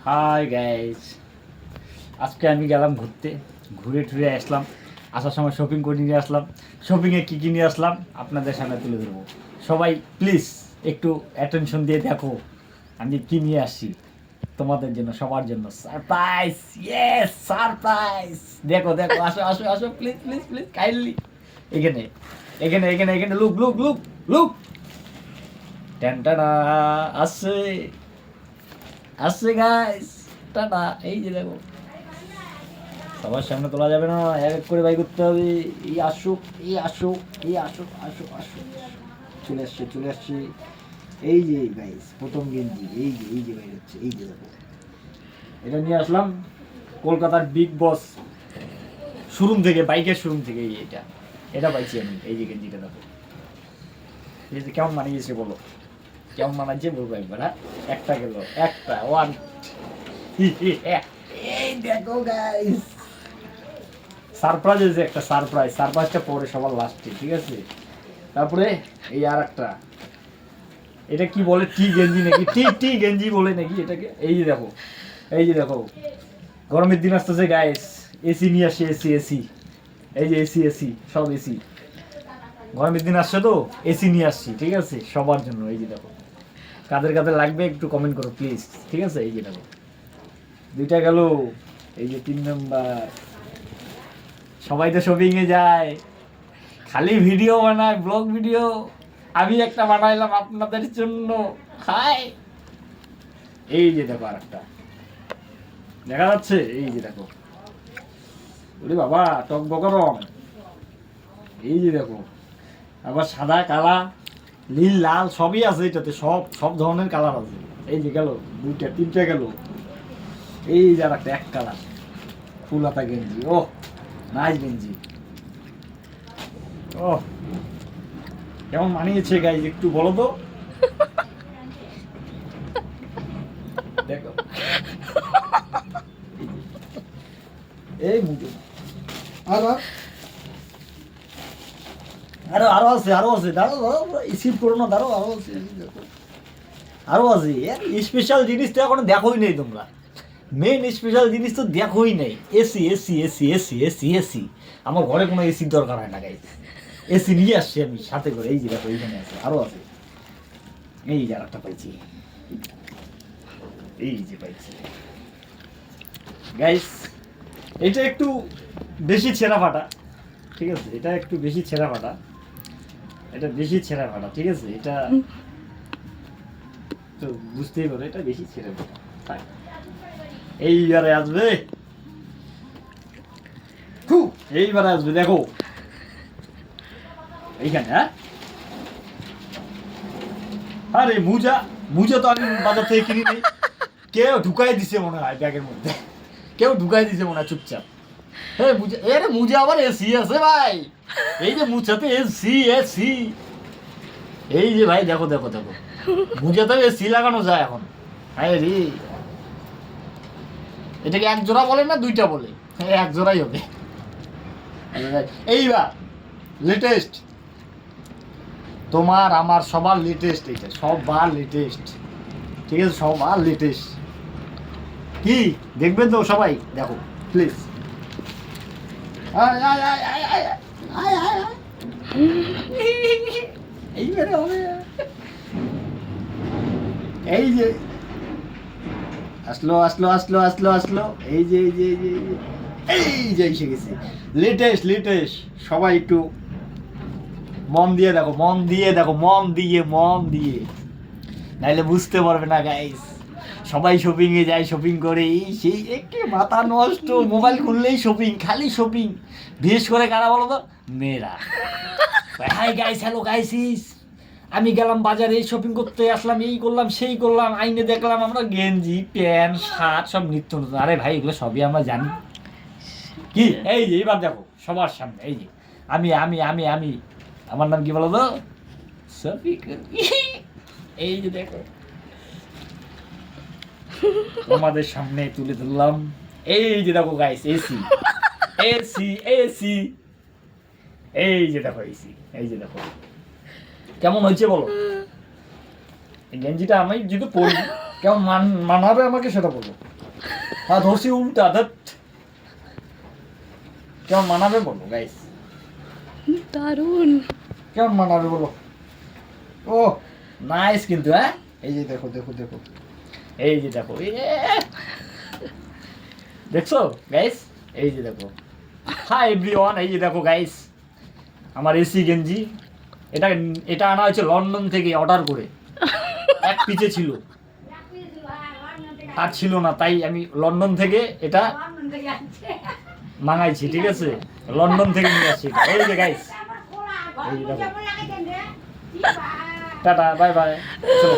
Hi guys, আজকে আমি গেলাম ঘুরতে, ঘুরে টুরে আসলাম। আসার সময় শপিং করে নিয়ে আসলাম। শপিংয়ে কী কী নিয়ে আসলাম আপনাদের সামনে তুলে ধরবো। সবাই প্লিজ একটু অ্যাটেনশন দিয়ে দেখো আমি কী নিয়ে আসছি তোমাদের জন্য, সবার জন্য সারপ্রাইজ। Yes, surprise. দেখো দেখো, আসো আসো আসো, প্লিজ প্লিজ প্লিজ কাইন্ডলি। এখানে এখানে এখানে এখানে লুক লুক লুক লুক। টেনটানা আসছে আসছে গাইস, টাটা। এই যে দেখো, সবার সামনে তোলা যাবে না, এক এক করে বাই করতে হবে। এই আসুক, এই আসুক, এই আসুক, আসুক আসুক, চলে আসছে চলে আসছে। এই যে গাইস প্রথম গেঞ্জি, এই যে বাইরে হচ্ছে, এই যে দেখো, এটা নিয়ে আসলাম কলকাতার বিগ বস শোরুম থেকে, বাইকের শোরুম থেকে। এই এটা এটা পাইছি আমি। এই যে গেঞ্জিটা দেখো, এই যে কেমন মানিয়েছে বলো, কেমন মানাচ্ছে বলবো একবার। হ্যাঁ, একটা গেল, একটা ওয়ান। এই দেখো গাইস, সারপ্রাইজ হয়েছে একটা, সারপ্রাইজ। সারপ্রাইজটা পরে সবার লাস্টে, ঠিক আছে? তারপরে এই আর একটা, এটা কি বলে, টি গেঞ্জি নাকি, টি টি গেঞ্জি বলে নাকি এটাকে। এই যে দেখো, এই যে দেখো, গরমের দিন আসতেছে গাইস, এসি নিয়ে আসছে, এসি এসি। এই যে এসি এসি, সব এসি। গরমের দিন আসছে তো এসি নিয়ে আসছি, ঠিক আছে, সবার জন্য। এই যে দেখো, কাদের কাদের লাগবে একটু কমেন্ট করো প্লিজ, ঠিক আছে? এই যে দেখো, দুইটা গেল। এই যে 3 নাম্বার। সবাই তো শপিংয়ে যায়, খালি ভিডিও বানায়, ব্লগ ভিডিও। আমি একটা বানাইলাম আপনাদের জন্য। হাই, এই যে দেখো আরেকটা, দেখা যাচ্ছে? এই যে দেখো, ওরে বাবা, টকবকা রং। এই যে দেখো, আবার সাদা, কালা, নীল, লাল সবই আছে এটাতে, সব সব ধরনের কালার আছে। এই যে গেল দুইটা, তিনটা গেল। এই যে আরেকটা, এক কালার ফুল হাতা গেঞ্জি। ও নাইস গেঞ্জি। ও কেমন মানিয়েছে গাইজ একটু বলো তো। দেখো, এই মুখে আরো আরো আরো আছে, আরো আছে, দাঁড়ো দাঁড়ো, রিসিভ করো না, দাঁড়ো, আরো আছে, দেখো আরো আছে। স্পেশাল জিনিস তো এখনো দেখোই নেই তোমরা, মেন স্পেশাল জিনিস তো দেখোই নেই। AC AC AC AC AC AC. আমার ঘরে কোনো এসির দরকার হয় না গাইজ, এসি নিয়ে আসছি আমি সাথে করে। এই যে দেখো, এইখানে আছে, আরো আছে। এই যে আরেকটা পাইছি, এই যে পাইছি গাইস। এটা একটু বেশি ছেঁড়া ফাটা, ঠিক আছে? এটা একটু বেশি ছেঁড়া ফাটা, এটা বেশি ছেঁড়া ফাটা, ঠিক আছে? এটা তো বুঝতেই পারো, এটা বেশি ছেঁড়া ফাটা। এইবারে আসবে, এইবারে আসবে, দেখো এইখানে। হ্যাঁ, আরে মুজা, মুজা তো আমি বাজার থেকে কিনি নি, কেউ ঢুকাই দিছে মনে হয় ব্যাগের মধ্যে, কেউ ঢুকাই দিছে মনে হয় চুপচাপ। হ্যাঁ মুজা, এরে মুজা আবার এসি আছে ভাই। এই যে মুজাতে এসি এসি। এই যে ভাই দেখো দেখো দেখো, মুজাতে এসি লাগানো যায় এখন। হ্যাঁ রে, এটাকে এক জোড়া বলে না দুইটা বলে? এক জোড়াই হবে। এইবার লেটেস্ট, তোমার আমার সবার লেটেস্ট, এইটা সবার লেটেস্ট, ঠিক আছে? সবার লেটেস্ট। কি দেখবেন তো সবাই, দেখো প্লিজ। এইবারে হবে, এই যে আসলো আসলো আসলো আসলো আসলো। এই যে এই যে এই যে এই যে এসে গেছে লেটেস্ট লেটেস্ট। সবাই একটু মন দিয়ে দেখো, মন দিয়ে দেখো, মন দিয়ে মন দিয়ে, নাইলে বুঝতে পারবে না গাইস। সবাই শপিং এ যায়, শপিং করে এই সেই, একটু মাথা নষ্ট, মোবাইল খুললেই শপিং, খালি শপিং। বিশেষ করে কারা বলো তো? মেয়েরা। হাই গাইস, হ্যালো গাইসিস, আমি গেলাম বাজারে শপিং করতে, আসলাম, এই করলাম সেই করলাম, আইনে দেখলাম আমরা গেঞ্জি প্যান্ট শার্ট সব নিত্য নতুন। আরে ভাই এগুলো সবই আমরা জানি। কি এই যে এবার দেখো সবার সামনে, এই যে আমি আমি আমি আমি আমার নাম কি বলো তো? শফিক। এই যে দেখো, তোমাদের সামনে তুলে ধরলাম। এই যে দেখো গাইস, এসি এসি এসি। এই যে দেখো এসি, এই যে দেখো কেমন হয়েছে বলো। এই গেঞ্জিটা আমি যদি পরি কেমন মানাবে আমাকে সেটা বলো। হ্যাঁ ধরছি উল্টা ধর। কেমন মানাবে বলো গাইস, দারুণ। কেমন মানাবে বলো? ও নাইস কিন্তু, হ্যাঁ এই যে দেখো দেখো দেখো, এই যে দেখো, দেখছো গাইস, এই যে দেখো। হাই এভরিওয়ান, এই যে দেখো গাইস আমার এসি গেঞ্জি। এটা এটা আনা হয়েছে লন্ডন থেকে অর্ডার করে, এক পিচে ছিল আর ছিল না, তাই আমি লন্ডন থেকে এটা মাঙাইছি, ঠিক আছে, লন্ডন থেকে নিয়ে আসছি এটা। এই যে গাইস, এই যে দেখো, টাটা বাই বাই, চলো।